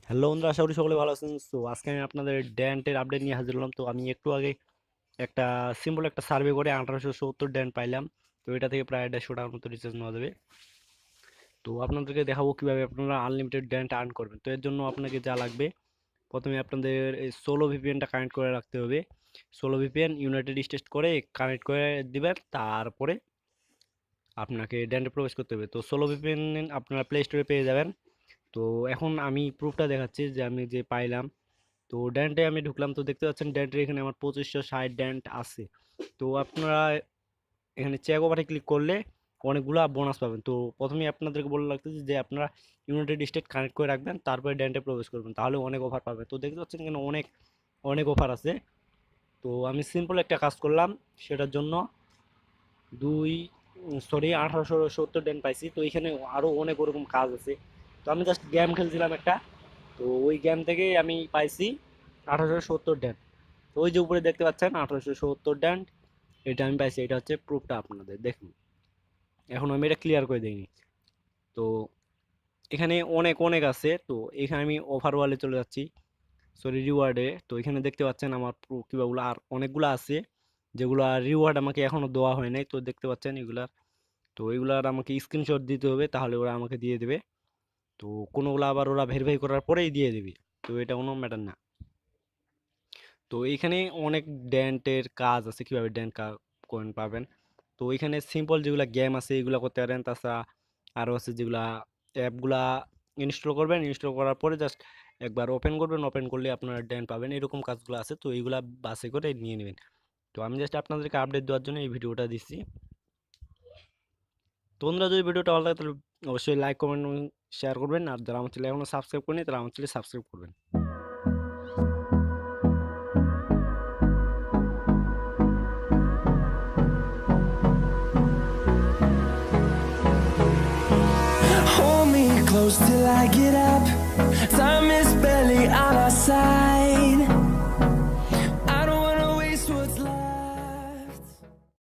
Hello বন্ধুরা, আশা করি সকলে ভালো আছেন। তো আজকে আমি আপনাদের ড্যান্টের আপডেট নিয়ে হাজির হলাম। তো আমি একটু আগে একটা সিম্পল একটা সার্ভে করে 1870 ড্যান্ট পাইলাম। তো এটা থেকে প্রায় 150 টাকার মতো রিচার্জ নেওয়া যাবে। তো আপনাদেরকে দেখাবো কিভাবে আপনারা আনলিমিটেড ড্যান্ট আর্ন করবেন। তো এর জন্য আপনাকে যা লাগবে, প্রথমে আপনাদের এই সোলো ভিপিএনটা কানেক্ট করে রাখতে হবে। সোলো ভিপিএন ইউনাইটেড স্টেটস করে কানেক্ট করে দিবেন, তারপরে আপনাকে ড্যান্টে প্রবেশ করতে হবে। তো সোলো ভিপিএন আপনারা প্লে স্টোরে পেয়ে যাবেন। তো এখন আমি প্রুফটা দেখাচ্ছি যে আমি যে পাইলাম। তো ড্যান্টে আমি ঢুকলাম, তো দেখতে পাচ্ছেন ড্যান্টের এখানে আমার 2560 ড্যান্ট আছে। তো আপনারা এখানে চেক ওভারে ক্লিক করলে অনেকগুলা বোনাস পাবেন। তো প্রথমেই আপনাদেরকে বলে রাখতেছি যে আপনারা ইউনাইটেড স্টেট কানেক্ট করে রাখবেন, তারপরে ড্যান্টে প্রবেশ করবেন, তাহলে অনেক অফার পাবেন। তো দেখতে পাচ্ছেন এখানে অনেক অনেক অফার আছে। তো আমি সিম্পল একটা কাজ করলাম, সেটার জন্য 1870 ড্যান্ট পাইছি। তো এখানে আরও অনেক ওরকম কাজ আছে। তো আমি জাস্ট গেম খেলছিলাম একটা, তো ওই গেম থেকে আমি পাইছি 1870 ড্যান। তো ওই যে উপরে দেখতে পাচ্ছেন 1870 ড্যান, এটা আমি পাইছি। এটা হচ্ছে প্রুফটা, আপনাদের দেখুন। এখন আমি এটা ক্লিয়ার করে দিইনি। তো এখানে অনেক অনেক আছে। তো এখানে আমি অফার ওয়ালে চলে যাচ্ছি, সরি রিওয়ার্ডে। তো এখানে দেখতে পাচ্ছেন আমার প্রুফ কিভাবে আর অনেকগুলো আছে, যেগুলো রিওয়ার্ড আমাকে এখনো দেওয়া হয় নাই। তো দেখতে পাচ্ছেন এগুলার, তো এগুলার আমাকে স্ক্রিনশট দিতে হবে, তাহলে ওরা আমাকে দিয়ে দেবে। তো কোনোগুলো আবার ওরা ভেরিফাই করার পরেই দিয়ে দিবে। তো এটা কোনো ম্যাটার না। তো এইখানে অনেক ড্যান্টের কাজ আছে, কিভাবে ড্যান্ট কয়েন পাবেন। তো এখানে সিম্পল যেগুলা গেম আছে এগুলা করতে পারেন। তাছাড়া আরও আছে যেগুলা অ্যাপগুলা ইনস্টল করবেন, ইনস্টল করার পরে জাস্ট একবার ওপেন করবেন, ওপেন করলে আপনারা ড্যান্ট পাবেন। এরকম কাজগুলো আছে, তো এইগুলা বাছাই করে নিয়ে নেবেন। তো আমি জাস্ট আপনাদেরকে আপডেট দেওয়ার জন্য এই ভিডিওটা দিচ্ছি। তো বন্ধুরা, যদি ভিডিওটা ভালো লাগে তাহলে অবশ্যই লাইক কমেন্ট এবং শেয়ার করবেন। আর যারা আমার চ্যানেল এখনো সাবস্ক্রাইব করেনি তারা আমার চ্যানেল সাবস্ক্রাইব করবেন। Hold me close till I get up. Time is barely on